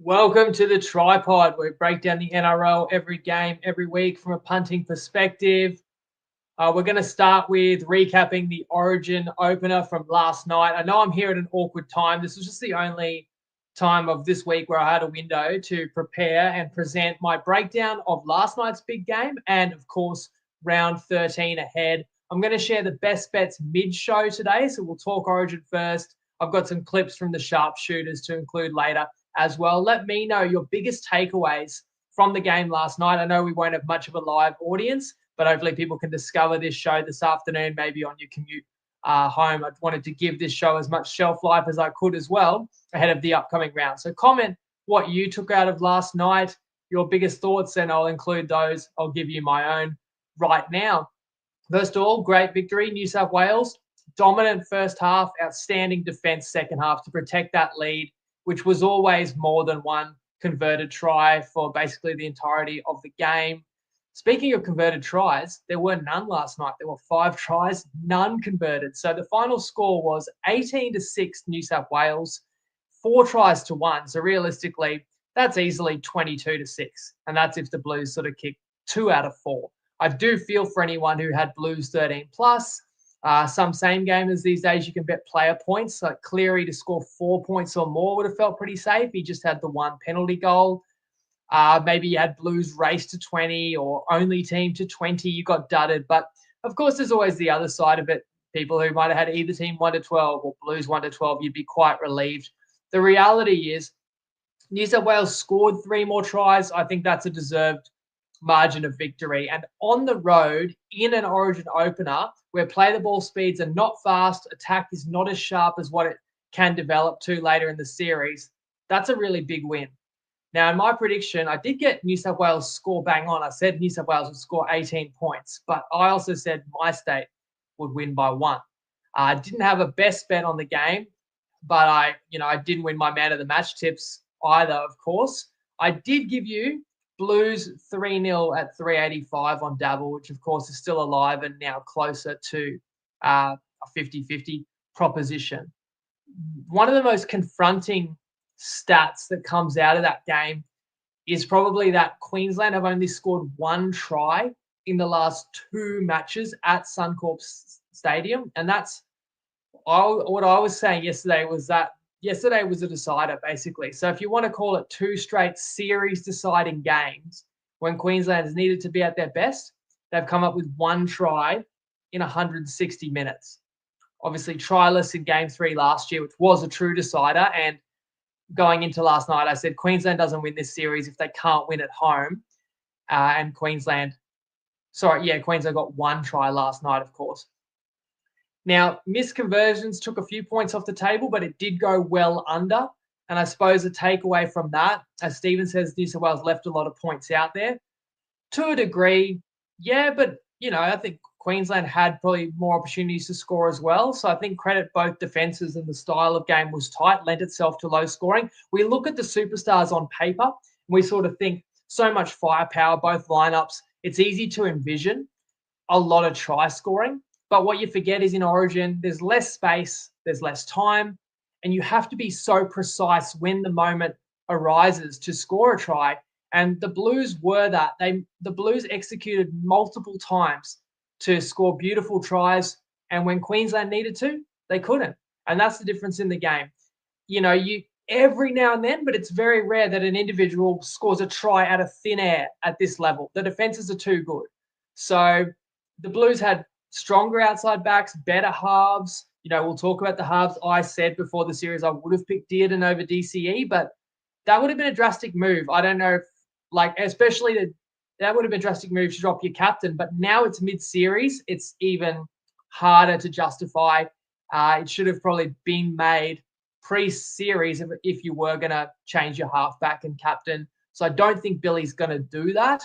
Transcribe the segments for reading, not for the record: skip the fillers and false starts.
Welcome to the TryPod, where we break down the NRL every game, every week from a punting perspective. We're going to start with recapping the Origin opener from last night. I know I'm here at an awkward time. This was just the only time of this week where I had a window to prepare and present my breakdown of last night's big game and, of course, round 13 ahead. I'm going to share the best bets mid-show today, so we'll talk Origin first. I've got some clips from the sharpshooters to include later as well. Let me know your biggest takeaways from the game last night. I know we won't have much of a live audience, but hopefully people can discover this show this afternoon, maybe on your commute home. I wanted to give this show as much shelf life as I could as well ahead of the upcoming round. So comment what you took out of last night, your biggest thoughts, and I'll include those. I'll give you my own right now. First of all, great victory, New South Wales. Dominant first half, outstanding defence second half to protect that lead, which was always more than one converted try for basically the entirety of the game. Speaking of converted tries, there were none last night. There were 5 tries, none converted. So the final score was 18-6 New South Wales, 4 tries to 1. So realistically, that's easily 22-6. And that's if the Blues sort of kick 2 out of 4. I do feel for anyone who had Blues 13 plus. Some same gamers these days, you can bet player points. Like Clarkey to score 4 points or more would have felt pretty safe. He just had the 1 penalty goal. Maybe you had Blues race to 20 or only team to 20. You got dudded. But of course, there's always the other side of it. People who might have had either team 1 to 12 or Blues 1 to 12, you'd be quite relieved. The reality is New South Wales scored 3 more tries. I think that's a deserved margin of victory. And on the road in an Origin opener where play the ball speeds are not fast, attack is not as sharp as what it can develop to later in the series, that's a really big win. Now, in my prediction, I did get New South Wales score bang on. I said New South Wales would score 18 points, but I also said my state would win by 1. I didn't have a best bet on the game, but I didn't win my man of the match tips either, of course. I did give you Blues 3-0 at 385 on Dabble, which of course is still alive and now closer to a 50-50 proposition. One of the most confronting stats that comes out of that game is probably that Queensland have only scored 1 try in the last 2 matches at Suncorp Stadium. And that's what I was saying yesterday was that yesterday was a decider, basically. So if you want to call it 2 straight series-deciding games, when Queensland has needed to be at their best, they've come up with 1 try in 160 minutes. Obviously, tryless in Game 3 last year, which was a true decider. And going into last night, I said Queensland doesn't win this series if they can't win at home. And Queensland got 1 try last night, of course. Now, missed conversions took a few points off the table, but it did go well under. And I suppose a takeaway from that, as Stephen says, New South Wales left a lot of points out there. To a degree, yeah, but, I think Queensland had probably more opportunities to score as well. So I think credit both defences, and the style of game was tight, lent itself to low scoring. We look at the superstars on paper, and we sort of think so much firepower, both lineups. It's easy to envision a lot of try scoring. But what you forget is in Origin, there's less space, there's less time, and you have to be so precise when the moment arises to score a try. And the Blues were that. The Blues executed multiple times to score beautiful tries, and when Queensland needed to, they couldn't. And that's the difference in the game. You every now and then, but it's very rare that an individual scores a try out of thin air at this level. The defenses are too good. So the Blues had stronger outside backs, better halves. We'll talk about the halves. I said before the series I would have picked Dearden over DCE, but that would have been a drastic move. I don't know if, that would have been a drastic move to drop your captain, but now it's mid-series. It's even harder to justify. It should have probably been made pre-series if you were going to change your halfback and captain. So I don't think Billy's going to do that.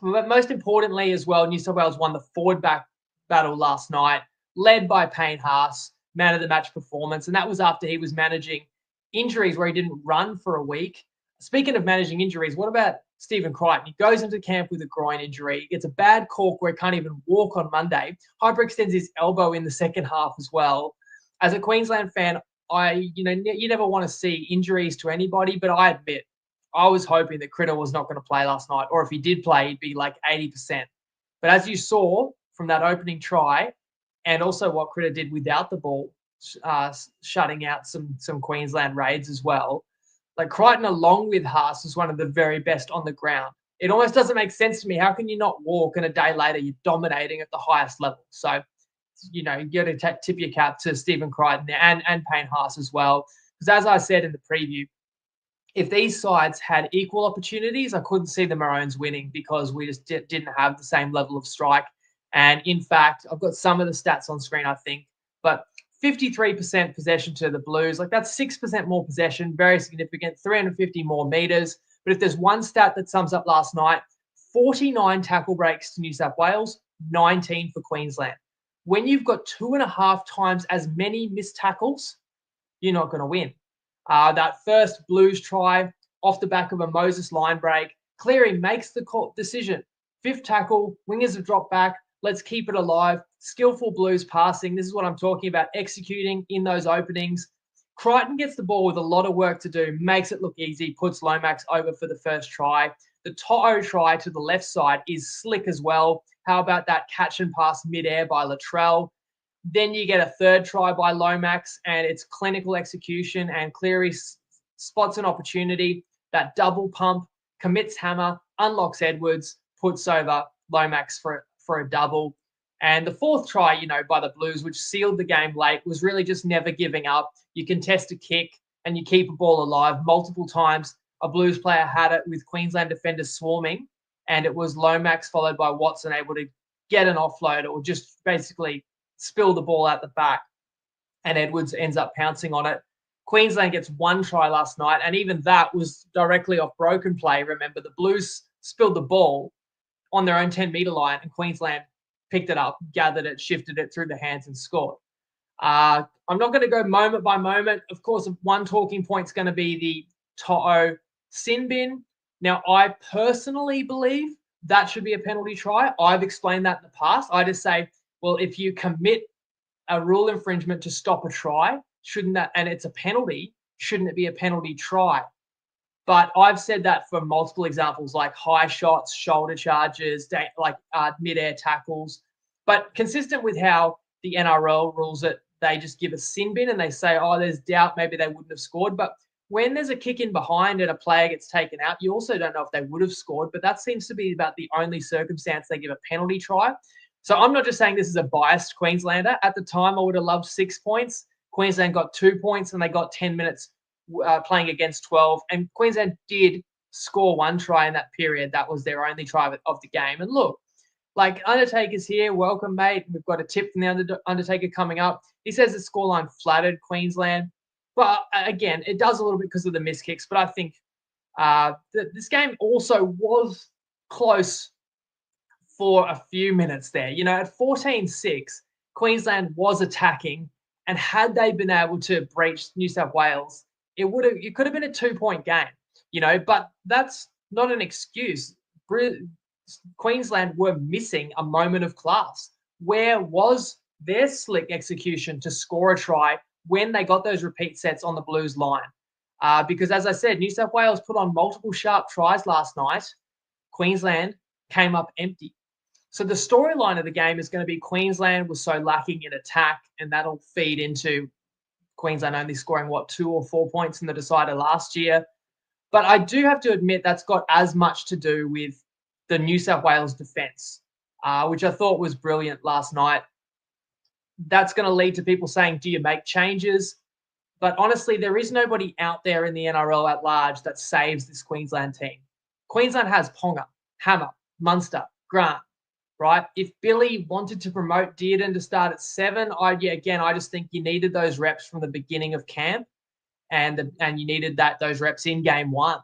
But most importantly as well, New South Wales won the forward back battle last night, led by Payne Haas, man of the match performance. And that was after he was managing injuries where he didn't run for a week. Speaking of managing injuries, what about Stephen Crichton? He goes into camp with a groin injury. He gets a bad cork where he can't even walk on Monday. Hyperextends his elbow in the second half as well. As a Queensland fan, you never want to see injuries to anybody, but I admit I was hoping that Critter was not going to play last night, or if he did play, he'd be like 80%. But as you saw from that opening try, and also what Critter did without the ball, shutting out some Queensland raids as well. Like Crichton, along with Haas, was one of the very best on the ground. It almost doesn't make sense to me. How can you not walk and a day later you're dominating at the highest level? So, you got to tip your cap to Stephen Crichton and Payne Haas as well. Because as I said in the preview, if these sides had equal opportunities, I couldn't see the Maroons winning because we just didn't have the same level of strike. And in fact, I've got some of the stats on screen, I think, but 53% possession to the Blues. Like that's 6% more possession, very significant, 350 more meters. But if there's one stat that sums up last night, 49 tackle breaks to New South Wales, 19 for Queensland. When you've got 2.5 times as many missed tackles, you're not going to win. That first Blues try off the back of a Moses line break, Cleary makes the decision. 5th tackle, wingers have dropped back. Let's keep it alive. Skillful Blues passing. This is what I'm talking about, executing in those openings. Crichton gets the ball with a lot of work to do, makes it look easy, puts Lomax over for the first try. The To'o try to the left side is slick as well. How about that catch and pass midair by Latrell? Then you get a 3rd try by Lomax, and it's clinical execution, and Cleary spots an opportunity. That double pump, commits hammer, unlocks Edwards, puts over Lomax for a double. And the 4th try, by the Blues, which sealed the game late, was really just never giving up. You contest a kick and you keep a ball alive multiple times. A Blues player had it with Queensland defenders swarming, and it was Lomax followed by Watson able to get an offload or just basically spill the ball out the back, and Edwards ends up pouncing on it. Queensland gets 1 try last night, and even that was directly off broken play. Remember, the Blues spilled the ball on their own 10-meter line, and Queensland picked it up, gathered it, shifted it through the hands, and scored. I'm not going to go moment by moment. Of course, one talking point is going to be the To'o sin bin. Now, I personally believe that should be a penalty try. I've explained that in the past. I just say, well, if you commit a rule infringement to stop a try, shouldn't that, and it's a penalty, shouldn't it be a penalty try? But I've said that for multiple examples, like high shots, shoulder charges, like mid-air tackles. But consistent with how the NRL rules it, they just give a sin bin and they say, oh, there's doubt, maybe they wouldn't have scored. But when there's a kick in behind and a player gets taken out, you also don't know if they would have scored. But that seems to be about the only circumstance they give a penalty try. So I'm not just saying this is a biased Queenslander. At the time, I would have loved 6 points. Queensland got 2 points and they got 10 minutes playing against 12. And Queensland did score 1 try in that period. That was their only try of the game. And look, like Undertaker's here. Welcome, mate. We've got a tip from the Undertaker coming up. He says the scoreline flattered Queensland. But again, it does a little bit because of the missed kicks. But I think this game also was close for a few minutes there. At 14-6, Queensland was attacking. And had they been able to breach New South Wales, it could have been a 2-point game, but that's not an excuse. Queensland were missing a moment of class. Where was their slick execution to score a try when they got those repeat sets on the Blues line? Because as I said, New South Wales put on multiple sharp tries last night. Queensland came up empty. So the storyline of the game is going to be Queensland was so lacking in attack, and that'll feed into Queensland only scoring, 2 or 4 points in the decider last year. But I do have to admit that's got as much to do with the New South Wales defence, which I thought was brilliant last night. That's going to lead to people saying, do you make changes? But honestly, there is nobody out there in the NRL at large that saves this Queensland team. Queensland has Ponga, Hammer, Munster, Grant, right? If Billy wanted to promote Dearden to start at 7, I just think you needed those reps from the beginning of camp, and you needed those reps in game 1.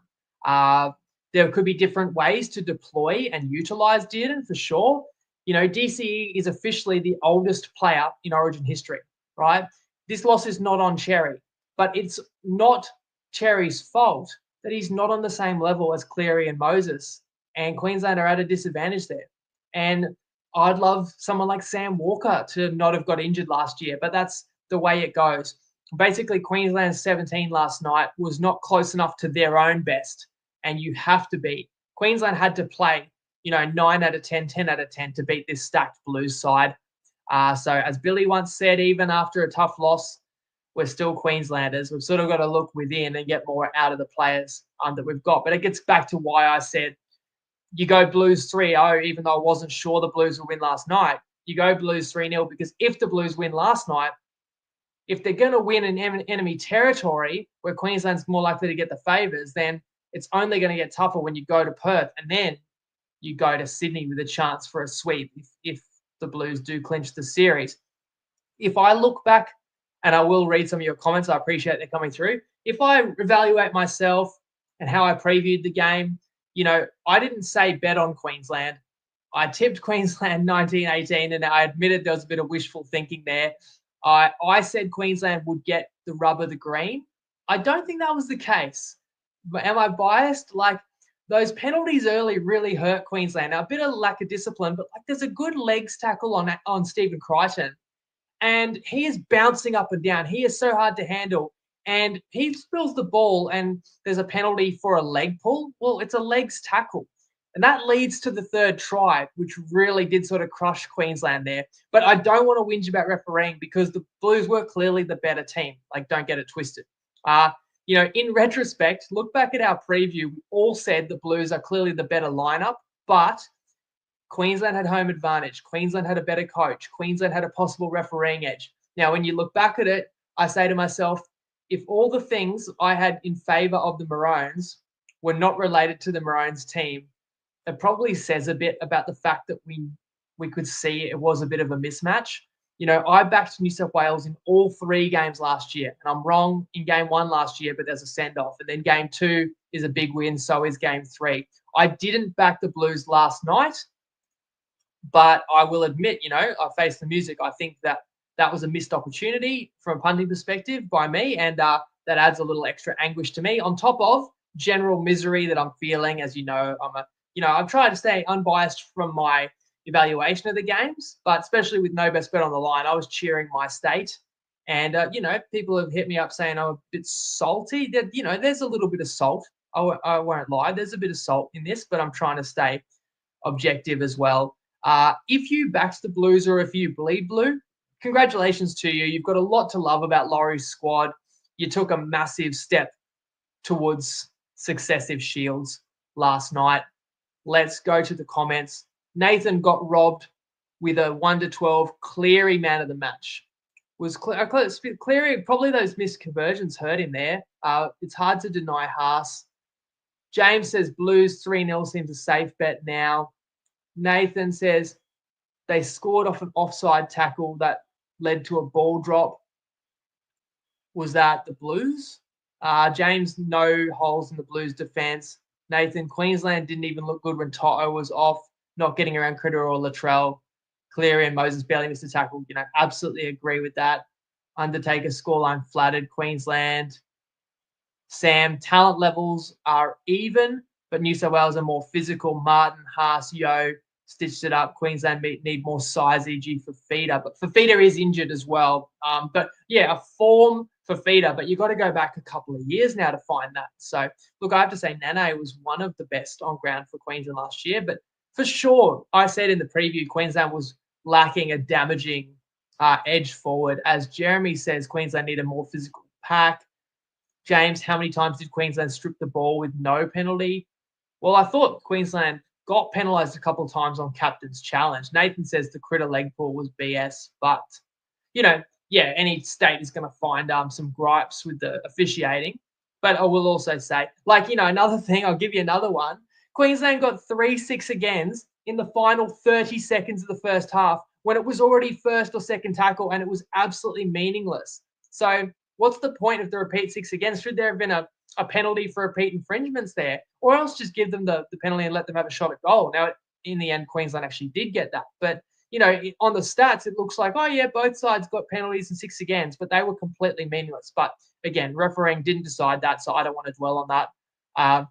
There could be different ways to deploy and utilize Dearden for sure. DCE is officially the oldest player in Origin history, right? This loss is not on Cherry, but it's not Cherry's fault that he's not on the same level as Cleary and Moses, and Queensland are at a disadvantage there. And I'd love someone like Sam Walker to not have got injured last year, but that's the way it goes. basically Queensland's 17 last night was not close enough to their own best, and you have to beat. Queensland had to play, 9 out of 10, 10 out of 10 to beat this stacked Blues side. So as Billy once said, even after a tough loss, we're still Queenslanders. We've sort of got to look within and get more out of the players that we've got. But it gets back to why I said you go Blues 3-0, even though I wasn't sure the Blues would win last night. You go Blues 3-0 because if the Blues win last night, if they're going to win in enemy territory where Queensland's more likely to get the favours, then it's only going to get tougher when you go to Perth and then you go to Sydney with a chance for a sweep if the Blues do clinch the series. If I look back, and I will read some of your comments, I appreciate they're coming through. If I evaluate myself and how I previewed the game, I didn't say bet on Queensland. I tipped Queensland 19-18, and I admitted there was a bit of wishful thinking there. I said Queensland would get the rub of the green. I don't think that was the case. But am I biased? Like, those penalties early really hurt Queensland. Now, a bit of lack of discipline, but there's a good legs tackle on Stephen Crichton. And he is bouncing up and down. He is so hard to handle. And he spills the ball, and there's a penalty for a leg pull. Well, it's a legs tackle. And that leads to the third try, which really did sort of crush Queensland there. But I don't want to whinge about refereeing because the Blues were clearly the better team. Don't get it twisted. In retrospect, look back at our preview. We all said the Blues are clearly the better lineup, but Queensland had home advantage. Queensland had a better coach. Queensland had a possible refereeing edge. Now, when you look back at it, I say to myself, if all the things I had in favour of the Maroons were not related to the Maroons team, it probably says a bit about the fact that we could see it was a bit of a mismatch. I backed New South Wales in all 3 games last year, and I'm wrong in game 1 last year, but there's a send-off. And then game 2 is a big win, so is game 3. I didn't back the Blues last night, but I will admit, I faced the music. I think that was a missed opportunity from a punting perspective by me, and that adds a little extra anguish to me on top of general misery that I'm feeling. As you know, I'm trying to stay unbiased from my evaluation of the games, but especially with no best bet on the line, I was cheering my state. And, people have hit me up saying I'm a bit salty. That, there's a little bit of salt. I won't lie. There's a bit of salt in this, but I'm trying to stay objective as well. If you backed the Blues or if you bleed blue, congratulations to you. You've got a lot to love about Laurie's squad. You took a massive step towards successive shields last night. Let's go to the comments. Nathan got robbed with a 1-12 Cleary man of the match. Was Cleary, probably those missed conversions hurt him there. It's hard to deny Haas. James says Blues 3-0 seems a safe bet now. Nathan says they scored off an offside tackle that led to a ball drop. Was that the Blues? James, no holes in the Blues defence. Nathan, Queensland didn't even look good when Toto was off, not getting around Critter or Latrell. Cleary and Moses barely missed a tackle. Absolutely agree with that. Undertaker scoreline flattered Queensland. Sam, talent levels are even, but New South Wales are more physical. Martin, Haas, Yo stitched it up. Queensland need more size, e.g. Fafita. But Fafita is injured as well. But yeah, a form Fafita, but you've got to go back a couple of years now to find that. So, look, I have to say Nane was one of the best on ground for Queensland last year. But for sure, I said in the preview, Queensland was lacking a damaging edge forward. As Jeremy says, Queensland need a more physical pack. James, how many times did Queensland strip the ball with no penalty? Well, I thought Queensland got penalised a couple of times on captain's challenge. Nathan says the Critter leg pull was BS, but, any state is going to find some gripes with the officiating. But I will also say, another thing, I'll give you another one. Queensland got 3 6-agains in the final 30 seconds of the first half when it was already first or second tackle and it was absolutely meaningless. So what's the point of the repeat 6-agains? Should there have been a penalty for repeat infringements there? Or else just give them the penalty and let them have a shot at goal. Now, in the end, Queensland actually did get that. But, on the stats, it looks like, both sides got penalties and 6-agains, but they were completely meaningless. But, again, refereeing didn't decide that, so I don't want to dwell on that.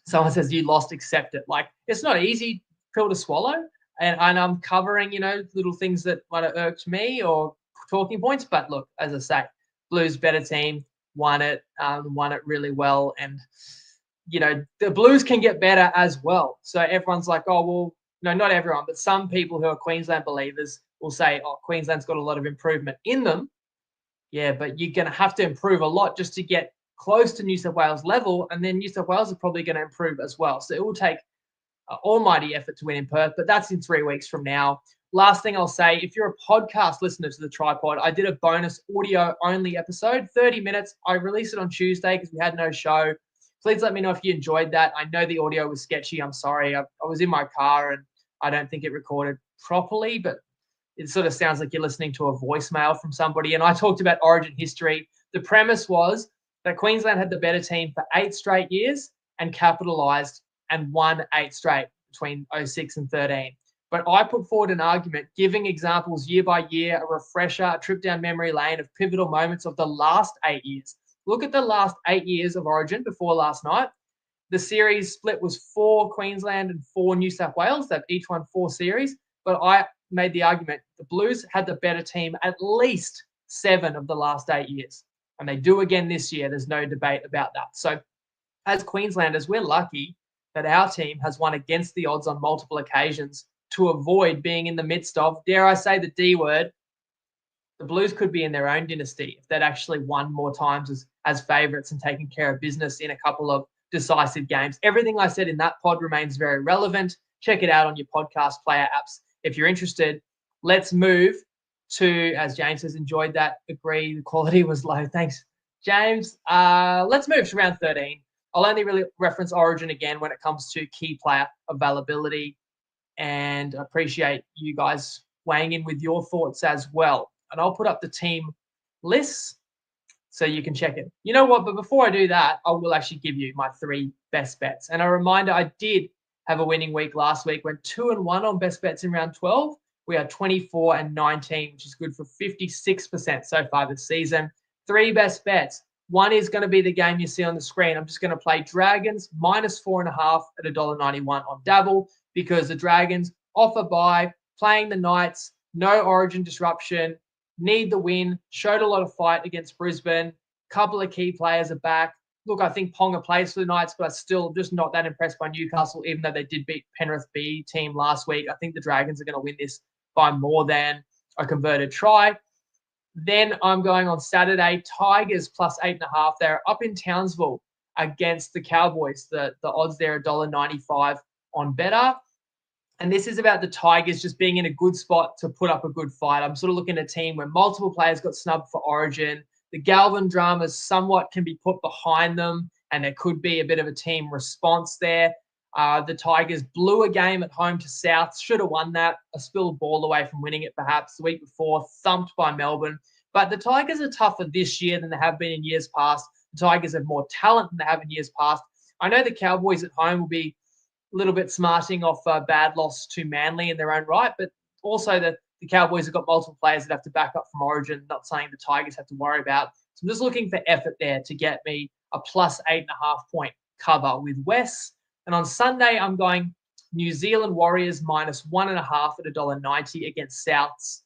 Someone says, you lost, accept it. It's not an easy pill to swallow. And I'm covering, little things that might have irked me or talking points. But, look, as I say, Blues better team, won it really well. And, the Blues can get better as well. So everyone's like, oh, well, no, not everyone, but some people who are Queensland believers will say, oh, Queensland's got a lot of improvement in them. Yeah, but you're going to have to improve a lot just to get close to New South Wales level. And then New South Wales are probably going to improve as well. So it will take almighty effort to win in Perth, but that's in 3 weeks from now. Last thing I'll say, if you're a podcast listener to the TryPod, I did a bonus audio only episode, 30 minutes. I released it on Tuesday because we had no show. Please let me know if you enjoyed that. I know the audio was sketchy. I'm sorry. I was in my car and I don't think it recorded properly, but it sort of sounds like you're listening to a voicemail from somebody. And I talked about Origin history. The premise was that Queensland had the better team for 8 straight years and capitalised and won 8 straight between 06 and 13. But I put forward an argument, giving examples year by year, a refresher, a trip down memory lane of pivotal moments of the last 8 years. Look at the last 8 years of Origin before last night. The series split was 4 Queensland and 4 New South Wales. They've each won 4 series. But I made the argument the Blues had the better team at least 7 of the last 8 years. And they do again this year. There's no debate about that. So as Queenslanders, we're lucky that our team has won against the odds on multiple occasions to avoid being in the midst of, dare I say the D word, the Blues could be in their own dynasty if they'd actually won more times as favourites and taken care of business in a couple of decisive games. Everything I said in that pod remains very relevant. Check it out on your podcast player apps if you're interested. Let's move to, as James has enjoyed that, agree the quality was low. Thanks, James. Let's move to round 13. I'll only really reference Origin again when it comes to key player availability, and appreciate you guys weighing in with your thoughts as well. And I'll put up the team lists so you can check it. You know what? But before I do that, I will actually give you my 3 best bets. And a reminder, I did have a winning week last week. Went 2-1 on best bets in round 12. We are 24-19, which is good for 56% so far this season. 3 best bets. One is going to be the game you see on the screen. I'm just going to play Dragons -4.5 at $1.91 on Dabble, because the Dragons offer bye, playing the Knights, no Origin disruption, need the win, showed a lot of fight against Brisbane. Couple of key players are back. Look, I think Ponga plays for the Knights, but I'm still just not that impressed by Newcastle, even though they did beat Penrith B team last week. I think the Dragons are going to win this by more than a converted try. Then I'm going on Saturday, Tigers +8.5. They're up in Townsville against the Cowboys. The odds there are $1.95 on Better. And this is about the Tigers just being in a good spot to put up a good fight. I'm sort of looking at a team where multiple players got snubbed for Origin. The Galvin dramas somewhat can be put behind them, and there could be a bit of a team response there. The Tigers blew a game at home to South, should have won that. A spilled ball away from winning it perhaps the week before, thumped by Melbourne. But the Tigers are tougher this year than they have been in years past. The Tigers have more talent than they have in years past. I know the Cowboys at home will be a little bit smarting off a bad loss to Manly in their own right, but also the Cowboys have got multiple players that have to back up from Origin, not saying the Tigers have to worry about. So I'm just looking for effort there to get me a +8.5 point cover with Wes. And on Sunday, I'm going New Zealand Warriors -1.5 at $1.90 against Souths.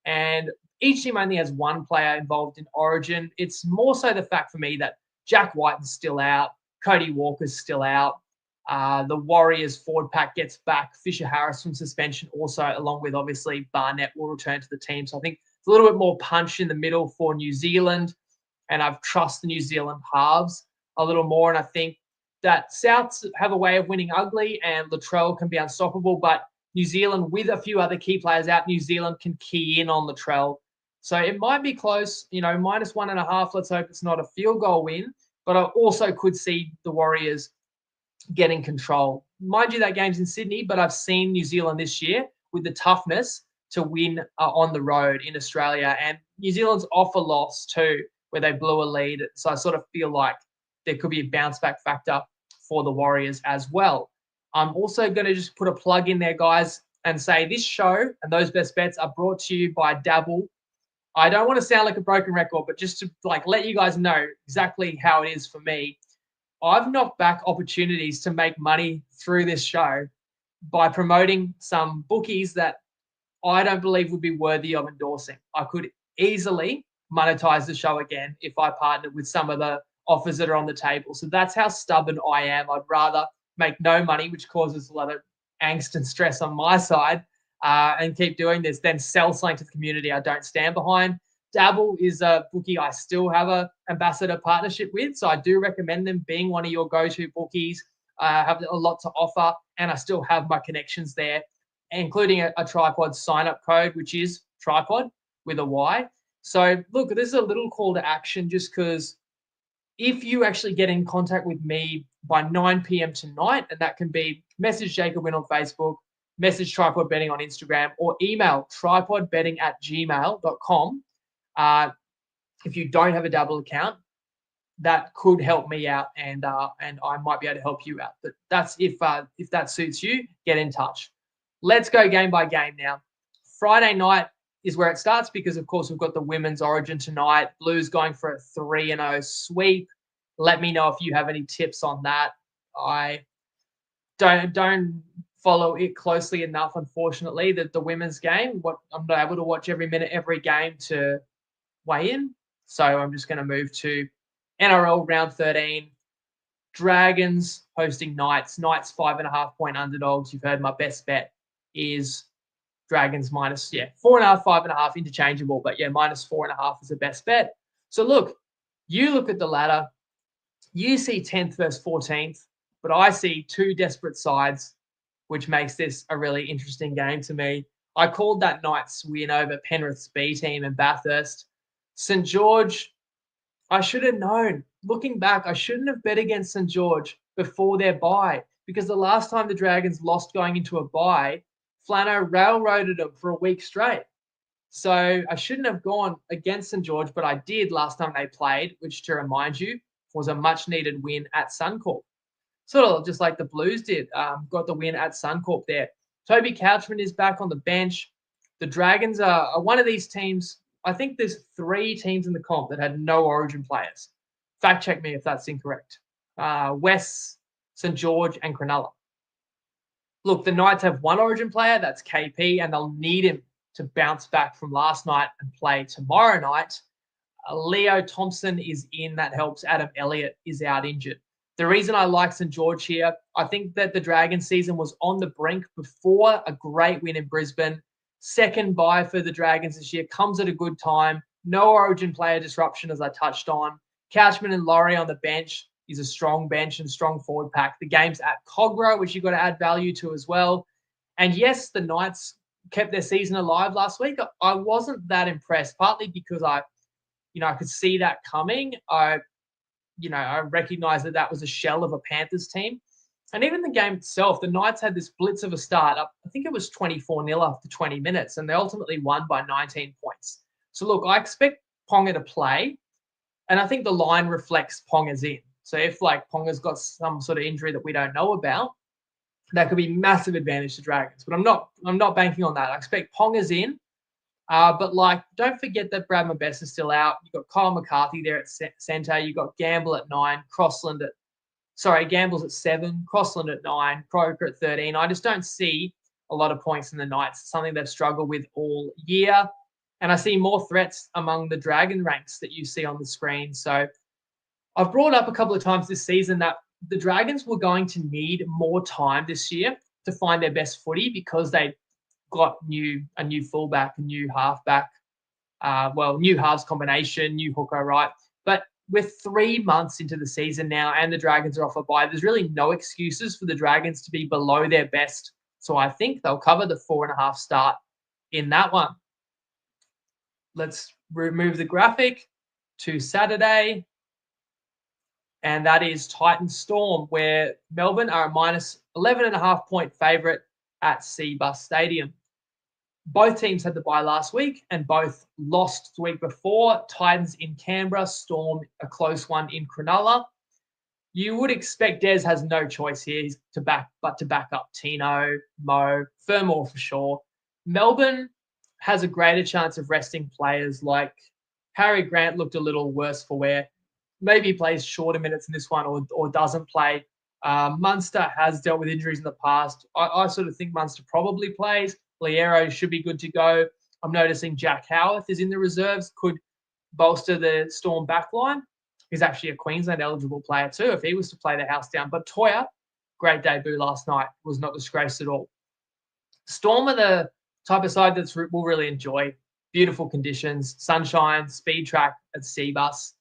And each team only has one player involved in Origin. It's more so the fact for me that Jack Whiten's still out, Cody Walker's still out. The Warriors forward pack gets back. Fisher Harris from suspension also, along with obviously Barnett will return to the team. So I think it's a little bit more punch in the middle for New Zealand. And I trust the New Zealand halves a little more. And I think that Souths have a way of winning ugly, and Latrell can be unstoppable. But New Zealand, with a few other key players out, New Zealand can key in on Latrell. So it might be close, -1.5. Let's hope it's not a field goal win. But I also could see the Warriors getting control. Mind you, that game's in Sydney, but I've seen New Zealand this year with the toughness to win on the road in Australia. And New Zealand's off a loss too, where they blew a lead. So I sort of feel like there could be a bounce back factor for the Warriors as well. I'm also going to just put a plug in there, guys, and say this show and those best bets are brought to you by Dabble. I don't want to sound like a broken record, but just to let you guys know exactly how it is for me. I've knocked back opportunities to make money through this show by promoting some bookies that I don't believe would be worthy of endorsing. I could easily monetize the show again if I partnered with some of the offers that are on the table. So that's how stubborn I am. I'd rather make no money, which causes a lot of angst and stress on my side, and keep doing this, than sell something to the community I don't stand behind. Dabble is a bookie I still have a ambassador partnership with, so I do recommend them being one of your go-to bookies. Have a lot to offer, and I still have my connections there, including a TryPod sign-up code, which is TryPod with a Y. So look, this is a little call to action, just because if you actually get in contact with me by 9 p.m. tonight, and that can be message Jacob Wynn on Facebook, message TryPod Betting on Instagram, or email tripodbetting@gmail.com. If you don't have a Dabble account, that could help me out, and I might be able to help you out. But that's if that suits you, get in touch. Let's go game by game now. Friday night is where it starts, because of course we've got the women's origin tonight. Blues going for a 3-0 sweep. Let me know if you have any tips on that. I don't follow it closely enough, unfortunately, that the women's game. I'm not able to watch every minute, every game to weigh in. So I'm just going to move to NRL round 13. Dragons hosting Knights. Knights 5.5-point underdogs. You've heard my best bet is Dragons minus 4.5, 5.5 interchangeable, but minus 4.5 is the best bet. So look, you look at the ladder, you see 10th versus 14th, but I see two desperate sides, which makes this a really interesting game to me. I called that Knights win over Penrith's B team in Bathurst. St. George, I should have known. Looking back, I shouldn't have bet against St. George before their bye, because the last time the Dragons lost going into a bye, Flano railroaded them for a week straight. So I shouldn't have gone against St. George, but I did last time they played, which, to remind you, was a much-needed win at Suncorp. Sort of just like the Blues did, got the win at Suncorp there. Toby Couchman is back on the bench. The Dragons are one of these teams. I think there's 3 teams in the comp that had no origin players. Fact check me if that's incorrect. West, St. George, and Cronulla. Look, the Knights have one origin player, that's KP, and they'll need him to bounce back from last night and play tomorrow night. Leo Thompson is in, that helps. Adam Elliott is out injured. The reason I like St. George here, I think that the Dragon season was on the brink before a great win in Brisbane. Second bye for the Dragons this year comes at a good time. No origin player disruption, as I touched on. Couchman and Laurie on the bench is a strong bench and strong forward pack. The game's at Cogra, which you've got to add value to as well. And yes, the Knights kept their season alive last week. I wasn't that impressed, partly because I could see that coming. I recognized that was a shell of a Panthers team. And even the game itself, the Knights had this blitz of a start. I think it was 24-0 after 20 minutes, and they ultimately won by 19 points. So look, I expect Ponga to play, and I think the line reflects Ponga's in. So if Ponga's got some sort of injury that we don't know about, that could be massive advantage to Dragons. But I'm not banking on that. I expect Ponga's in. But don't forget that Brad Mabess is still out. You've got Kyle McCarthy there at centre. You've got Gamble at 9, Gamble's at 7, Crossland at 9, Croker at 13. I just don't see a lot of points in the Knights. It's something they've struggled with all year. And I see more threats among the Dragon ranks that you see on the screen. So I've brought up a couple of times this season that the Dragons were going to need more time this year to find their best footy, because they got a new fullback, a new halfback, new halves combination, new hooker, right? But we're 3 months into the season now, and the Dragons are off a bye. There's really no excuses for the Dragons to be below their best. So I think they'll cover the 4.5 start in that one. Let's remove the graphic to Saturday. And that is Titans Storm, where Melbourne are a minus 11.5-point favourite at Seabus Stadium. Both teams had the bye last week and both lost the week before. Titans in Canberra, Storm a close one in Cronulla. You would expect Des has no choice here to back up Tino, Mo, Fermor for sure. Melbourne has a greater chance of resting players like Harry Grant looked a little worse for wear. Maybe he plays shorter minutes in this one or doesn't play. Munster has dealt with injuries in the past. I sort of think Munster probably plays. Liero should be good to go. I'm noticing Jack Howarth is in the reserves. Could bolster the Storm backline. He's actually a Queensland eligible player too, if he was to play the house down. But Toya, great debut last night, was not disgraced at all. Storm are the type of side that we'll really enjoy. Beautiful conditions, sunshine, speed track at Seabus.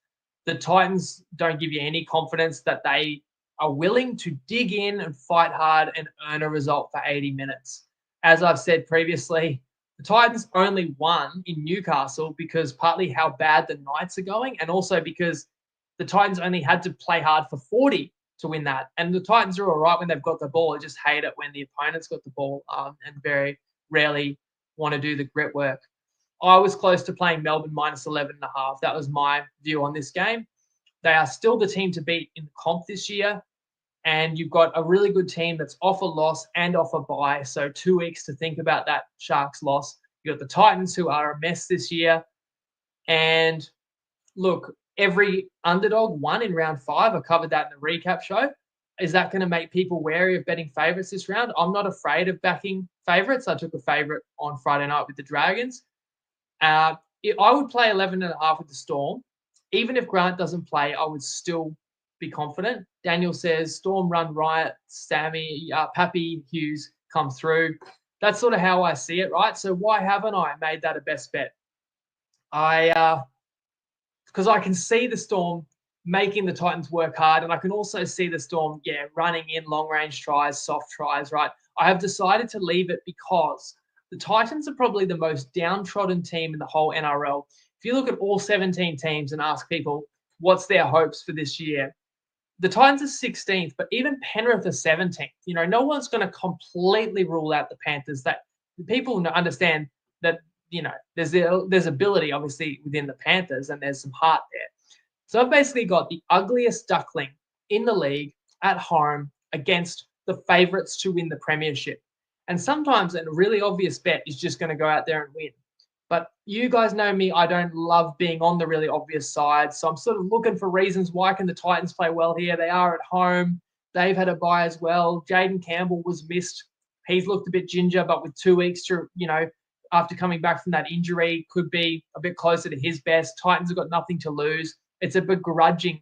The Titans don't give you any confidence that they are willing to dig in and fight hard and earn a result for 80 minutes. As I've said previously, the Titans only won in Newcastle because partly how bad the Knights are going, and also because the Titans only had to play hard for 40 to win that. And the Titans are all right when they've got the ball. I just hate it when the opponent's got the ball and very rarely want to do the grit work. I was close to playing Melbourne minus 11.5. That was my view on this game. They are still the team to beat in the comp this year. And you've got a really good team that's off a loss and off a bye. So 2 weeks to think about that Sharks loss. You've got the Titans, who are a mess this year. And look, every underdog won in round 5. I covered that in the recap show. Is that going to make people wary of betting favourites this round? I'm not afraid of backing favourites. I took a favourite on Friday night with the Dragons. I would play 11.5 with the Storm. Even if Grant doesn't play, I would still be confident. Daniel says Storm run riot, Sammy, Pappy Hughes come through. That's sort of how I see it, right? So why haven't I made that a best bet? Because I can see the Storm making the Titans work hard, and I can also see the Storm, running in long-range tries, soft tries, right? I have decided to leave it because the Titans are probably the most downtrodden team in the whole NRL. If you look at all 17 teams and ask people what's their hopes for this year, the Titans are 16th, but even Penrith are 17th. No one's going to completely rule out the Panthers. That people understand that, there's ability obviously within the Panthers and there's some heart there. So I've basically got the ugliest duckling in the league at home against the favourites to win the premiership. And sometimes a really obvious bet is just going to go out there and win. But you guys know me, I don't love being on the really obvious side. So I'm sort of looking for reasons why can the Titans play well here. They are at home. They've had a bye as well. Jaden Campbell was missed. He's looked a bit ginger, but with 2 weeks to, after coming back from that injury, could be a bit closer to his best. Titans have got nothing to lose. It's a begrudging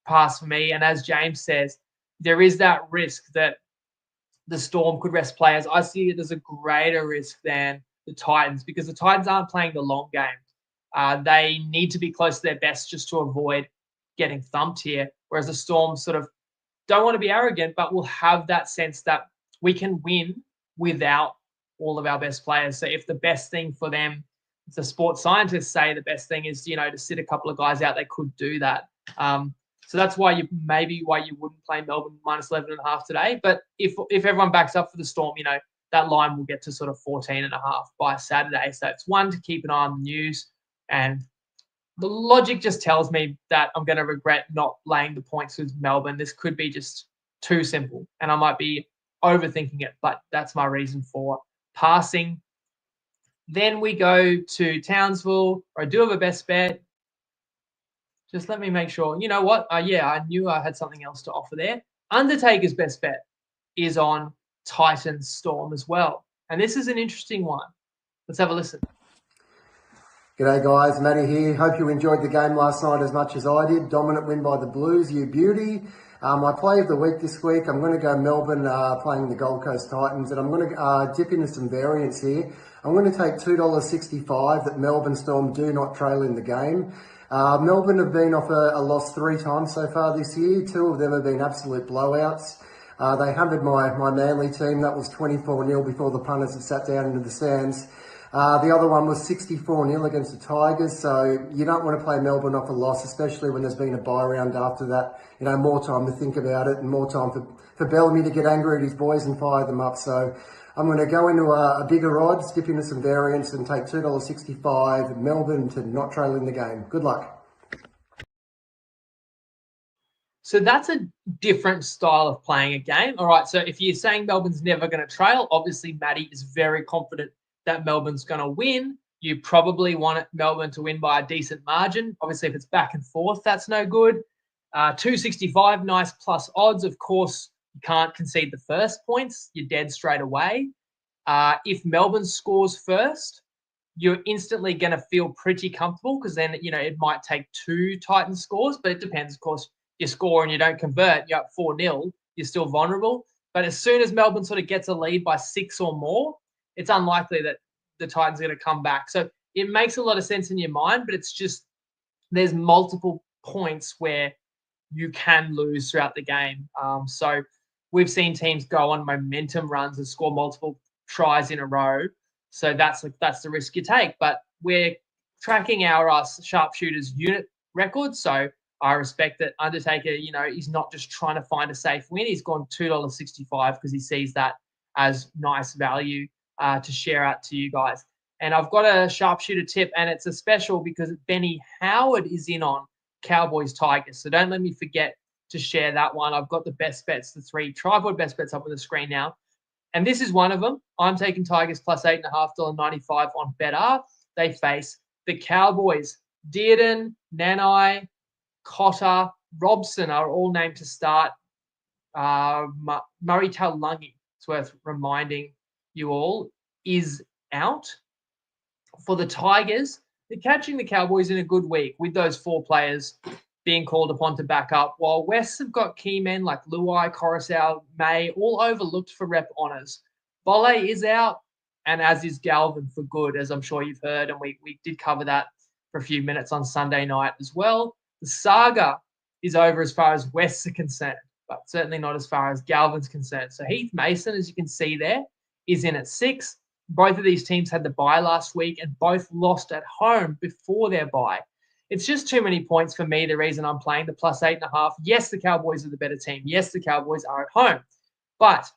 pass for me. And as James says, there is that risk that the Storm could rest players. I see it as a greater risk than the Titans because the Titans aren't playing the long game. They need to be close to their best just to avoid getting thumped here, whereas the Storm sort of don't want to be arrogant, but will have that sense that we can win without all of our best players. So if the best thing for them, the sports scientists say the best thing is, to sit a couple of guys out, they could do that. So that's why you wouldn't play Melbourne minus 11.5 today. But if everyone backs up for the Storm, that line will get to sort of 14.5 by Saturday. So it's one to keep an eye on the news. And the logic just tells me that I'm going to regret not laying the points with Melbourne. This could be just too simple, and I might be overthinking it. But that's my reason for passing. Then we go to Townsville, where I do have a best bet. Just let me make sure. You know what? I knew I had something else to offer there. Undertaker's best bet is on Titans Storm as well. And this is an interesting one. Let's have a listen. G'day guys, Matty here. Hope you enjoyed the game last night as much as I did. Dominant win by the Blues, you beauty. My play of the week this week, I'm going to go Melbourne playing the Gold Coast Titans, and I'm going to dip into some variance here. I'm going to take $2.65 that Melbourne Storm do not trail in the game. Melbourne have been off a loss 3 times so far this year. 2 of them have been absolute blowouts. They hammered my Manly team. That was 24-0 before the punters had sat down into the stands. The other one was 64-0 against the Tigers. So you don't want to play Melbourne off a loss, especially when there's been a bye round after that. More time to think about it and more time for Bellamy to get angry at his boys and fire them up. So I'm going to go into a bigger odds, dip into some variance and take $2.65 Melbourne to not trail in the game. Good luck. So that's a different style of playing a game. All right, so if you're saying Melbourne's never going to trail, obviously Matty is very confident that Melbourne's going to win. You probably want Melbourne to win by a decent margin. Obviously, if it's back and forth, that's no good. 265, nice plus odds. Of course, you can't concede the first points. You're dead straight away. If Melbourne scores first, you're instantly going to feel pretty comfortable because then, it might take 2 Titans scores, but it depends, of course. You score and you don't convert, you're up 4-0, you're still vulnerable. But as soon as Melbourne sort of gets a lead by 6 or more, it's unlikely that the Titans are going to come back. So it makes a lot of sense in your mind, but it's just there's multiple points where you can lose throughout the game. So we've seen teams go on momentum runs and score multiple tries in a row. So that's the risk you take. But we're tracking our sharpshooters unit record. So I respect that Undertaker, he's not just trying to find a safe win. He's gone $2.65 because he sees that as nice value to share out to you guys. And I've got a sharpshooter tip, and it's a special because Benny Howard is in on Cowboys Tigers. So don't let me forget to share that one. I've got the best bets, the 3 TryPod best bets up on the screen now. And this is one of them. I'm taking Tigers plus $8.5, $95 on BetR. They face the Cowboys. Dearden, Nanai, Cotter, Robson are all named to start. Murray Taulagi, it's worth reminding you all, is out. For the Tigers, they're catching the Cowboys in a good week with those 4 players being called upon to back up, while Wests have got key men like Luai, Coruscant, May, all overlooked for rep honours. Bolle is out, and as is Galvin for good, as I'm sure you've heard, and we did cover that for a few minutes on Sunday night as well. The saga is over as far as Wests are concerned, but certainly not as far as Galvin's concerned. So Heath Mason, as you can see there, is in at 6. Both of these teams had the bye last week and both lost at home before their bye. It's just too many points for me, the reason I'm playing the plus 8.5. Yes, the Cowboys are the better team. Yes, the Cowboys are at home. But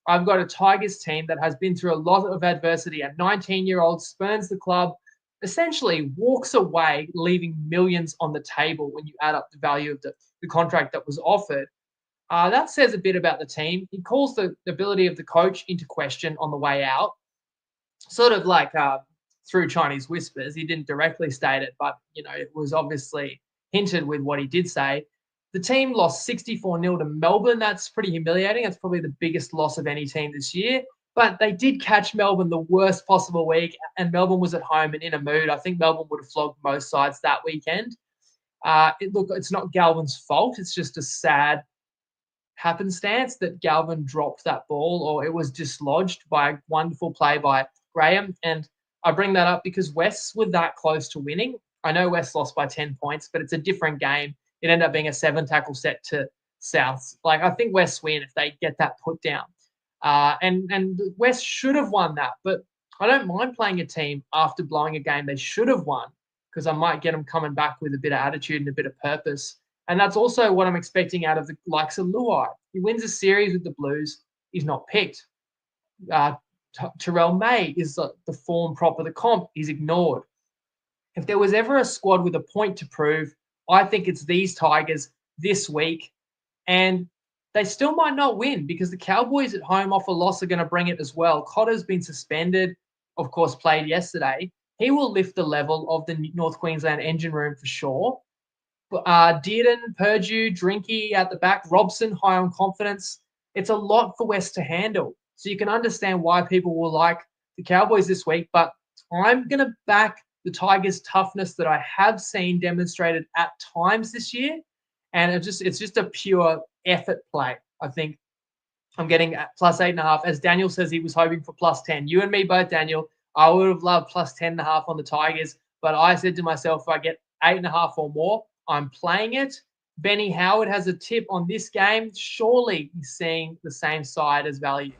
I've got a Tigers team that has been through a lot of adversity. A 19-year-old spurns the club, essentially walks away, leaving millions on the table when you add up the value of the contract that was offered. That says a bit about the team. He calls the ability of the coach into question on the way out, sort of like through Chinese whispers. He didn't directly state it, but, it was obviously hinted with what he did say. The team lost 64-0 to Melbourne. That's pretty humiliating. That's probably the biggest loss of any team this year. But they did catch Melbourne the worst possible week, and Melbourne was at home and in a mood. I think Melbourne would have flogged most sides that weekend. It's not Galvin's fault. It's just a sad happenstance that Galvin dropped that ball, or it was dislodged by a wonderful play by Graham. And I bring that up because Wests were that close to winning. I know West lost by 10 points, but it's a different game. It ended up being a 7-tackle set to South. I think West win if they get that put down. And West should have won that, but I don't mind playing a team after blowing a game they should have won, because I might get them coming back with a bit of attitude and a bit of purpose. And that's also what I'm expecting out of the likes of Luai. He wins a series with the Blues. He's not picked. Terrell May is the form prop of the comp. He's ignored. If there was ever a squad with a point to prove, I think it's these Tigers this week. And they still might not win because the Cowboys at home off a loss are going to bring it as well. Cotter's been suspended, of course, played yesterday. He will lift the level of the North Queensland engine room for sure. Dearden, Purdue, Drinky at the back, Robson high on confidence. It's a lot for West to handle. So you can understand why people will like the Cowboys this week. But I'm going to back the Tigers' toughness that I have seen demonstrated at times this year. And it's just a pure effort play. I think I'm getting plus 8.5. As Daniel says, he was hoping for plus 10. You and me both, Daniel. I would have loved plus 10.5 on the Tigers. But I said to myself, if I get 8.5 or more, I'm playing it. Benny Howard has a tip on this game. Surely he's seeing the same side as value.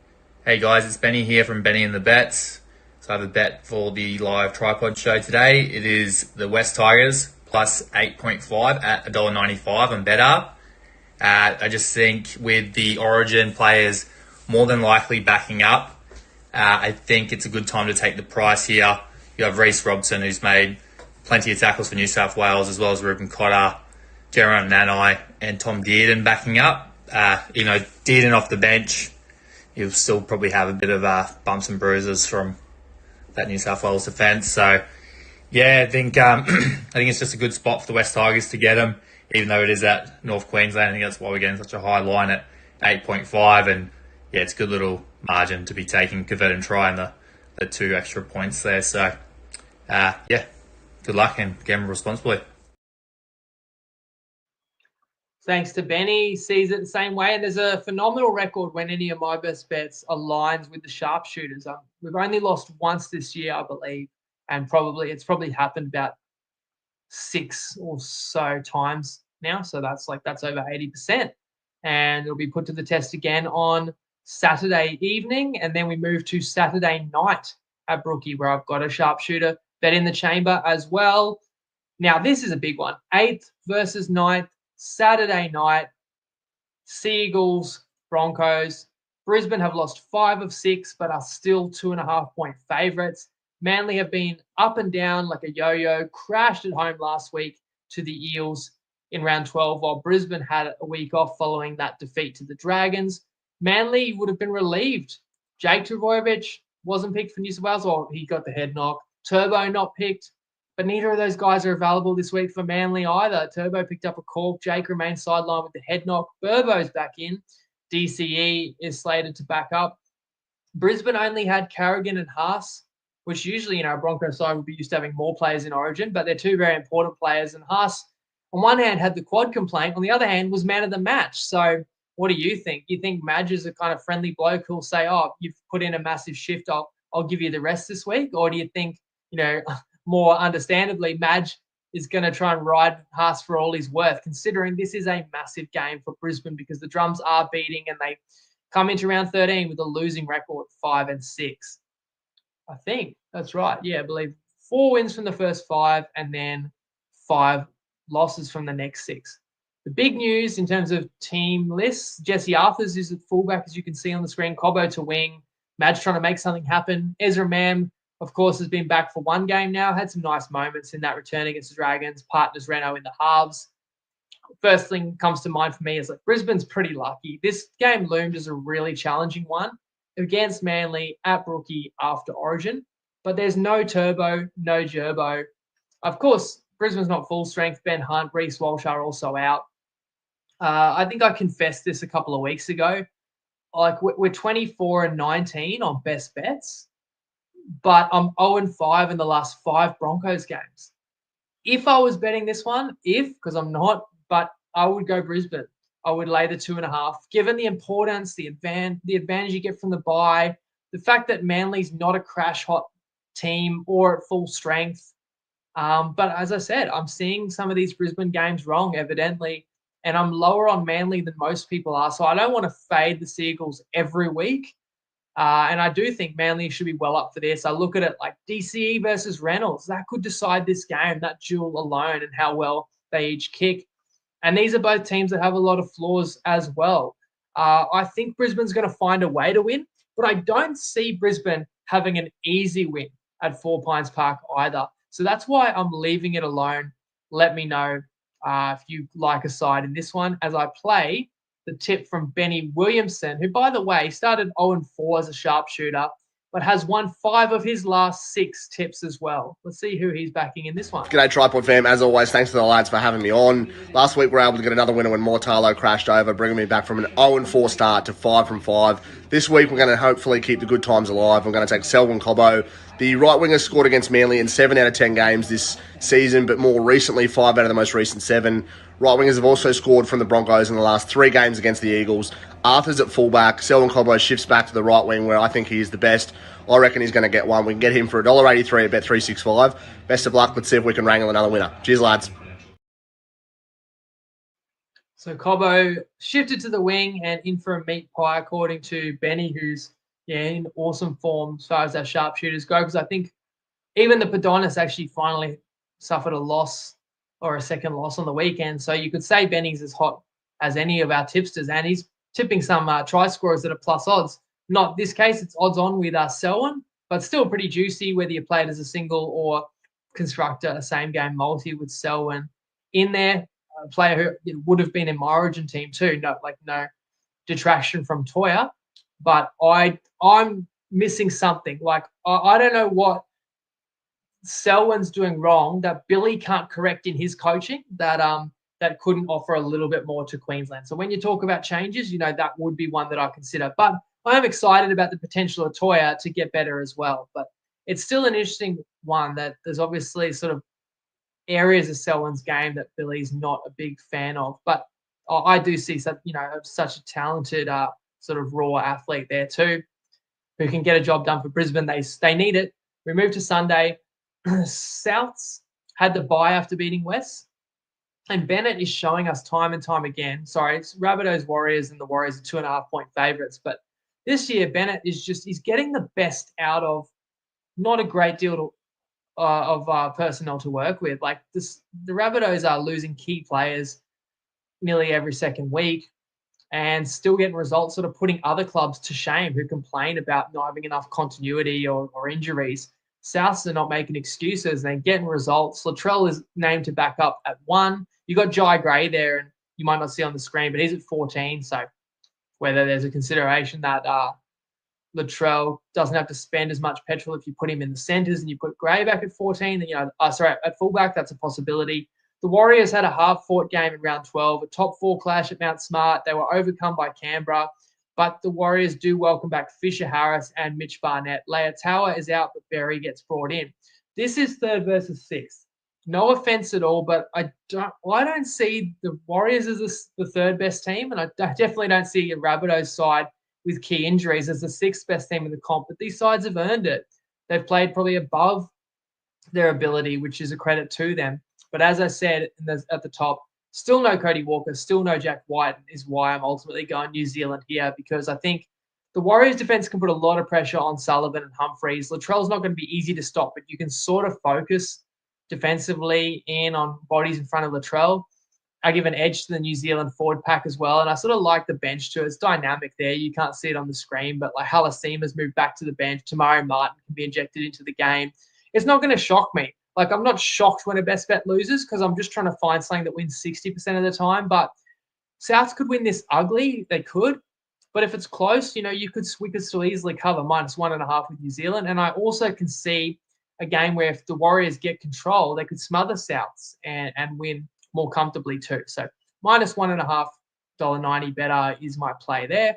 Hey guys, it's Benny here from Benny and the Bets. So I have a bet for the live TryPod show today. It is the West Tigers plus 8.5 at $1.95 on BetR. I just think with the Origin players more than likely backing up, I think it's a good time to take the price here. You have Reece Robson, who's made plenty of tackles for New South Wales, as well as Ruben Cotter, Jerome Nanai, and Tom Dearden backing up. Dearden off the bench, you'll still probably have a bit of bumps and bruises from that New South Wales defence. So, yeah, I think it's just a good spot for the West Tigers to get them, even though it is at North Queensland. I think that's why we're getting such a high line at 8.5. And, yeah, it's a good little margin to be taking, convert and try, and the 2 extra points there. So, Yeah, good luck and gamble responsibly. Thanks to Benny, sees it the same way. And there's a phenomenal record when any of my best bets aligns with the sharpshooters. We've only lost once this year, I believe, and it's probably happened about 6 or so times now. So that's over 80%. And it'll be put to the test again on Saturday evening. And then we move to Saturday night at Brookie, where I've got a sharpshooter bet in the chamber as well. Now, this is a big one. 8th versus 9th, Saturday night. Seagulls, Broncos. Brisbane have lost 5 of 6, but are still 2.5-point favourites. Manly have been up and down like a yo-yo, crashed at home last week to the Eels in round 12, while Brisbane had a week off following that defeat to the Dragons. Manly would have been relieved. Jake Trbojevic wasn't picked for New South Wales, or he got the head knock. Turbo not picked, but neither of those guys are available this week for Manly either. Turbo picked up a cork. Jake remains sidelined with the head knock. Burbo's back in. DCE is slated to back up. Brisbane only had Carrigan and Haas, which usually, our Broncos side would be used to having more players in Origin, but they're two very important players. And Haas, on one hand, had the quad complaint. On the other hand, was man of the match. So what do you think? You think Madge is a kind of friendly bloke who'll say, oh, you've put in a massive shift, I'll give you the rest this week? Or do you think, more understandably, Madge is going to try and ride Haas for all he's worth, considering this is a massive game for Brisbane because the Drums are beating and they come into round 13 with a losing record, 5-6. I think that's right. Yeah, I believe 4 wins from the first 5 and then 5 losses from the next 6. The big news in terms of team lists, Jesse Arthurs is at fullback, as you can see on the screen. Cobbo to wing. Madge trying to make something happen. Ezra Mam, of course, has been back for 1 game now. Had some nice moments in that return against the Dragons. Partners Reno in the halves. First thing comes to mind for me is Brisbane's pretty lucky. This game loomed as a really challenging one against Manly at Brookie after Origin. But there's no Turbo, no Gerbo. Of course, Brisbane's not full strength. Ben Hunt, Reece Walsh are also out. I think I confessed this a couple of weeks ago. We're 24-19 on best bets, but I'm 0-5 in the last 5 Broncos games. If I was betting this one, because I'm not, but I would go Brisbane. I would lay the 2.5. Given the importance, the advantage you get from the bye, the fact that Manly's not a crash hot team or at full strength. But as I said, I'm seeing some of these Brisbane games wrong, evidently, and I'm lower on Manly than most people are. So I don't want to fade the Seagulls every week. And I do think Manly should be well up for this. I look at it like DCE versus Reynolds. That could decide this game, that duel alone, and how well they each kick. And these are both teams that have a lot of flaws as well. I think Brisbane's going to find a way to win, but I don't see Brisbane having an easy win at 4 Pines Park either. So that's why I'm leaving it alone. Let me know if you like a side in this one as I play the tip from Benny Williamson, who, by the way, started 0-4 as a sharpshooter, but has won 5 of his last 6 tips as well. Let's see who he's backing in this one. G'day, TryPod fam. As always, thanks to the lads for having me on. Last week, we were able to get another winner when Mortalo crashed over, bringing me back from an 0-4 start to 5 from 5. This week, we're going to hopefully keep the good times alive. I'm going to take Selwyn Cobbo. The right winger scored against Manly in 7 out of 10 games this season, but more recently, 5 out of the most recent 7. Right wingers have also scored from the Broncos in the last 3 games against the Eagles. Arthur's at fullback. Selwyn Cobbo shifts back to the right wing, where I think he is the best. I reckon he's going to get one. We can get him for $1.83 at Bet365. Best of luck. Let's see if we can wrangle another winner. Cheers, lads. So Cobbo shifted to the wing and in for a meat pie, according to Benny, who's in awesome form as far as our sharpshooters go. Because I think even the Padonis actually finally suffered a loss or a second loss on the weekend. So you could say Benny's as hot as any of our tipsters, and he's tipping some try scorers that are plus odds. Not this case, it's odds on with Selwyn, but still pretty juicy whether you play it as a single or construct a same game multi with Selwyn in there. A player who would have been in my Origin team too. No detraction from Toya, but I'm missing something. I don't know what Selwyn's doing wrong that Billy can't correct in his coaching that couldn't offer a little bit more to Queensland. So when you talk about changes, that would be one that I consider. But I am excited about the potential of Toya to get better as well. But it's still an interesting one that there's obviously sort of areas of Selwyn's game that Billy's not a big fan of. But I do see such a talented sort of raw athlete there too, who can get a job done for Brisbane. They need it. We move to Sunday. Souths had the bye after beating West. And Bennett is showing us time and time again. Sorry, it's Rabbitohs Warriors, and the Warriors are 2.5-point favourites. But this year, Bennett he's getting the best out of not a great deal of personnel to work with. Like the Rabbitohs are losing key players nearly every second week and still getting results, sort of putting other clubs to shame who complain about not having enough continuity or injuries. Souths are not making excuses. They're getting results. Latrell is named to back up at 1. You got Jai Gray there, and you might not see on the screen, but he's at 14. So whether there's a consideration that Latrell doesn't have to spend as much petrol if you put him in the centres and you put Gray back at 14, then, at fullback, that's a possibility. The Warriors had a hard-fought game in round 12, a top 4 clash at Mount Smart. They were overcome by Canberra, but the Warriors do welcome back Fisher Harris and Mitch Barnett. Leia Tower is out, but Berry gets brought in. This is 3rd versus 6th. No offense at all, but I don't see the Warriors as the 3rd best team, and I definitely don't see a Rabbitohs side with key injuries as the 6th best team in the comp. But these sides have earned it. They've played probably above their ability, which is a credit to them. But as I said at the top, still no Cody Walker, still no Jack White, is why I'm ultimately going New Zealand here, because I think the Warriors' defense can put a lot of pressure on Sullivan and Humphreys. Latrell's not going to be easy to stop, but you can sort of focus defensively in on bodies in front of Latrell. I give an edge to the New Zealand forward pack as well, and I sort of like the bench too. It's dynamic there. You can't see it on the screen, but like Halasima's moved back to the bench. Tamari Martin can be injected into the game. It's not going to shock me. Like, I'm not shocked when a best bet loses because I'm just trying to find something that wins 60% of the time. But Souths could win this ugly. They could. But if it's close, we could still easily cover -1.5 with New Zealand. And I also can see a game where if the Warriors get control, they could smother Souths and win more comfortably too. So -1.5, $1.90 better is my play there.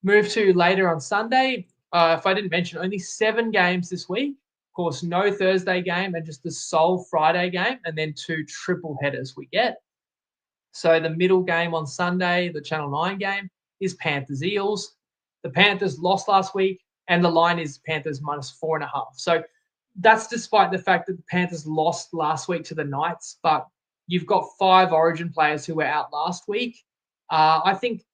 Move to later on Sunday. If I didn't mention, only 7 games this week. Of course, no Thursday game and just the sole Friday game, and then 2 triple headers we get. So the middle game on Sunday, the Channel 9 game, is Panthers-Eels. The Panthers lost last week, and the line is Panthers -4.5. So that's despite the fact that the Panthers lost last week to the Knights, but you've got 5 Origin players who were out last week. I think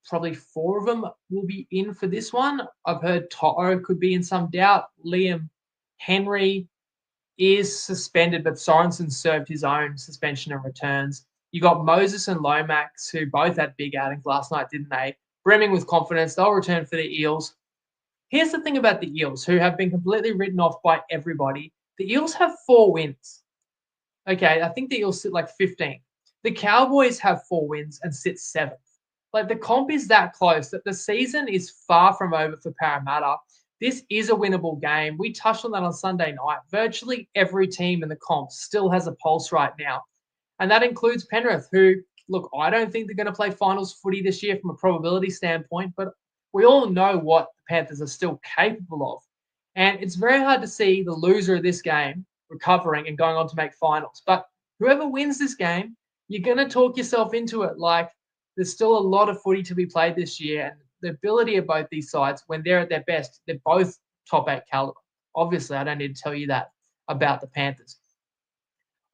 probably 4 of them will be in for this one. I've heard To'o could be in some doubt. Liam Henry is suspended, but Sorensen served his own suspension and returns. You got Moses and Lomax, who both had big outings last night, didn't they? Brimming with confidence. They'll return for the Eels. Here's the thing about the Eels, who have been completely written off by everybody. The Eels have 4 wins. Okay, I think the Eels sit like 15. The Cowboys have 4 wins and sit 7th. Like, the comp is that close that the season is far from over for Parramatta. This is a winnable game. We touched on that on Sunday night. Virtually every team in the comp still has a pulse right now. And that includes Penrith, who, look, I don't think they're going to play finals footy this year from a probability standpoint, but we all know what the Panthers are still capable of. And it's very hard to see the loser of this game recovering and going on to make finals. But whoever wins this game, you're going to talk yourself into it. Like, there's still a lot of footy to be played this year. And the ability of both these sides, when they're at their best, they're both top 8 caliber. Obviously, I don't need to tell you that about the Panthers.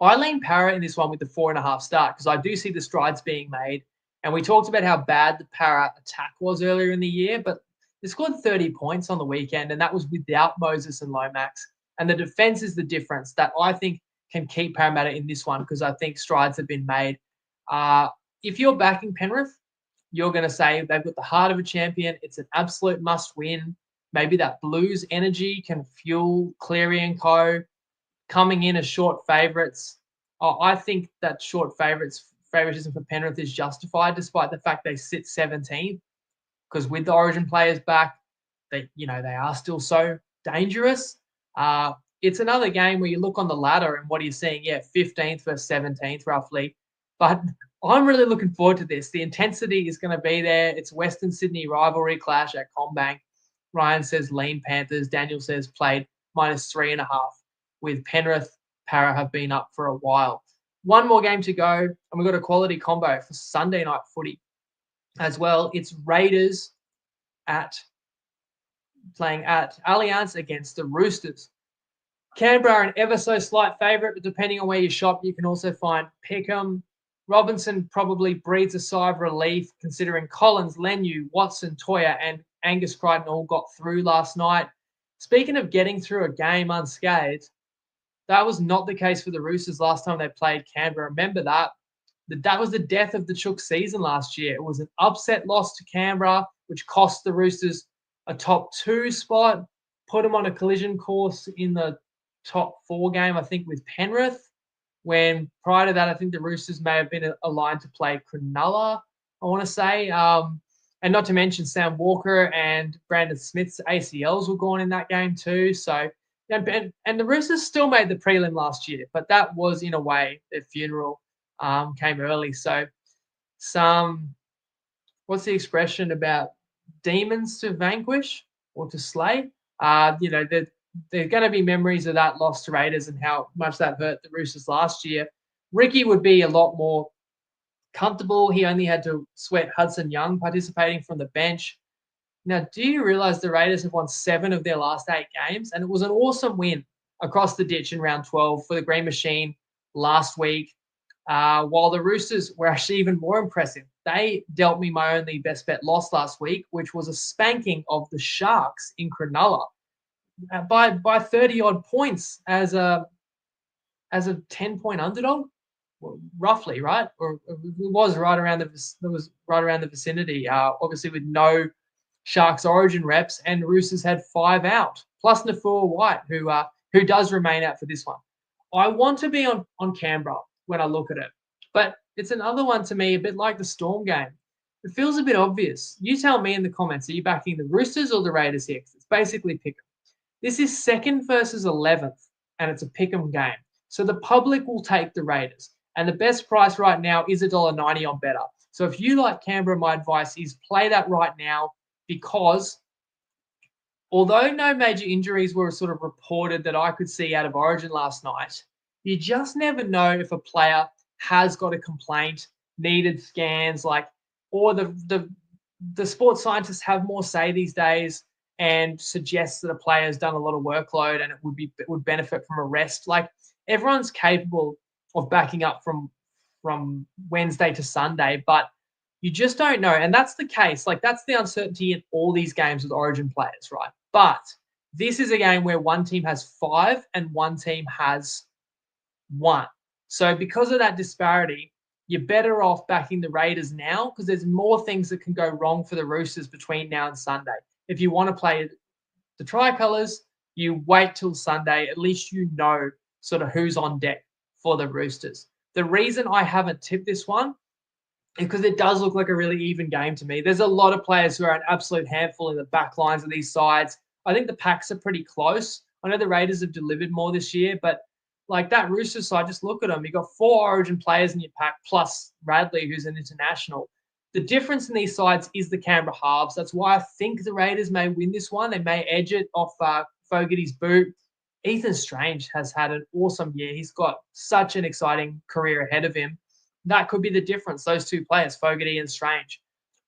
I lean Para in this one with the 4.5 start because I do see the strides being made. And we talked about how bad the Para attack was earlier in the year, but they scored 30 points on the weekend, and that was without Moses and Lomax. And the defense is the difference that I think can keep Parramatta in this one because I think strides have been made. If you're backing Penrith, you're going to say they've got the heart of a champion. It's an absolute must-win. Maybe that Blues energy can fuel Cleary and co. Coming in as short favourites. I think that short favoritism for Penrith is justified despite the fact they sit 17th because with the Origin players back, they are still so dangerous. It's another game where you look on the ladder and what are you seeing? Yeah, 15th versus 17th roughly. But I'm really looking forward to this. The intensity is going to be there. It's Western Sydney rivalry clash at CommBank. Ryan says lean Panthers. Daniel says played -3.5, with Penrith, Para have been up for a while. One more game to go, and we've got a quality combo for Sunday night footy as well. It's Raiders playing at Allianz against the Roosters. Canberra are an ever so slight favourite, but depending on where you shop, you can also find Pickham. Robinson probably breathes a sigh of relief considering Collins, Lenu, Watson, Toya, and Angus Crichton all got through last night. Speaking of getting through a game unscathed, that was not the case for the Roosters last time they played Canberra. Remember that? That was the death of the Chook season last year. It was an upset loss to Canberra, which cost the Roosters a top 2 spot, put them on a collision course in the top 4 game, I think, with Penrith, when prior to that, I think the Roosters may have been aligned to play Cronulla, I want to say. And not to mention Sam Walker and Brandon Smith's ACLs were gone in that game too. So, and the Roosters still made the prelim last year, but that was, in a way, their funeral came early. So what's the expression about demons to vanquish or to slay? There are going to be memories of that loss to Raiders and how much that hurt the Roosters last year. Ricky would be a lot more comfortable. He only had to sweat Hudson Young participating from the bench. Now, do you realize the Raiders have won 7 of their last 8 games? And it was an awesome win across the ditch in round 12 for the Green Machine last week. While the Roosters were actually even more impressive. They dealt me my only best bet loss last week, which was a spanking of the Sharks in Cronulla by 30-odd points as a 10-point underdog, roughly, right? Or it was right around the vicinity. Obviously, with no Sharks Origin reps, and the Roosters had 5 out, plus Nafua White, who does remain out for this one. I want to be on Canberra when I look at it, but it's another one to me, a bit like the Storm game. It feels a bit obvious. You tell me in the comments, are you backing the Roosters or the Raiders here? It's basically pick 'em. This is 2nd versus 11th, and it's a pick'em game. So the public will take the Raiders. And the best price right now is $1.90 on Better. So if you like Canberra, my advice is play that right now, because although no major injuries were sort of reported that I could see out of Origin last night, you just never know if a player has got a complaint, needed scans, or the sports scientists have more say these days and suggests that a player has done a lot of workload and it would benefit from a rest. Everyone's capable of backing up from Wednesday to Sunday, but you just don't know. And that's the case. That's the uncertainty in all these games with Origin players, right? But this is a game where one team has 5 and one team has 1. So because of that disparity, you're better off backing the Raiders now, because there's more things that can go wrong for the Roosters between now and Sunday. If you want to play the Tricolours, you wait till Sunday. At least you know sort of who's on deck for the Roosters. The reason I haven't tipped this one is because it does look like a really even game to me. There's a lot of players who are an absolute handful in the back lines of these sides. I think the packs are pretty close. I know the Raiders have delivered more this year, but that Roosters side, just look at them. You've got 4 Origin players in your pack, plus Radley, who's an international. The difference in these sides is the Canberra halves. That's why I think the Raiders may win this one. They may edge it off Fogarty's boot. Ethan Strange has had an awesome year. He's got such an exciting career ahead of him. That could be the difference, those 2 players, Fogarty and Strange.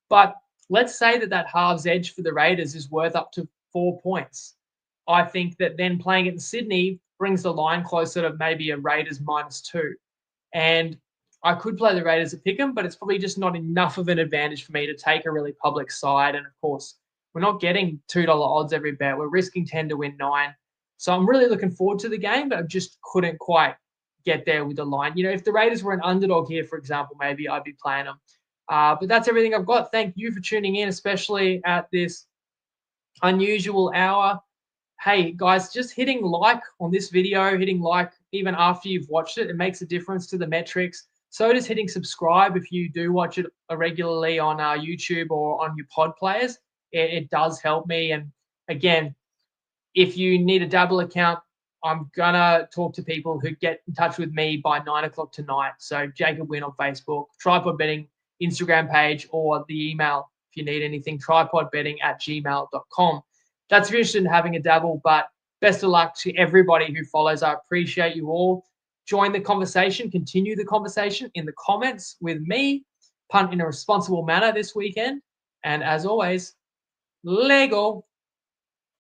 But let's say that halves edge for the Raiders is worth up to 4 points. I think that then playing it in Sydney brings the line closer to maybe a Raiders -2. And I could play the Raiders at pick'em, but it's probably just not enough of an advantage for me to take a really public side. And of course, we're not getting $2 odds every bet. We're risking 10 to win 9. So I'm really looking forward to the game, but I just couldn't quite get there with the line. If the Raiders were an underdog here, for example, maybe I'd be playing them. But that's everything I've got. Thank you for tuning in, especially at this unusual hour. Hey, guys, just hitting like on this video, hitting like even after you've watched it, it makes a difference to the metrics. So does hitting subscribe if you do watch it regularly on YouTube or on your pod players. It does help me. And again, if you need a Dabble account, I'm going to talk to people who get in touch with me by 9 o'clock tonight. So Jacob Wynn on Facebook, TryPod Betting Instagram page, or the email if you need anything, trypodbetting@gmail.com. That's if you're interested in having a Dabble, but Best of luck to everybody who follows. I appreciate you all. Join the conversation, continue the conversation in the comments with me. Punt in a responsible manner this weekend. And as always, Lego.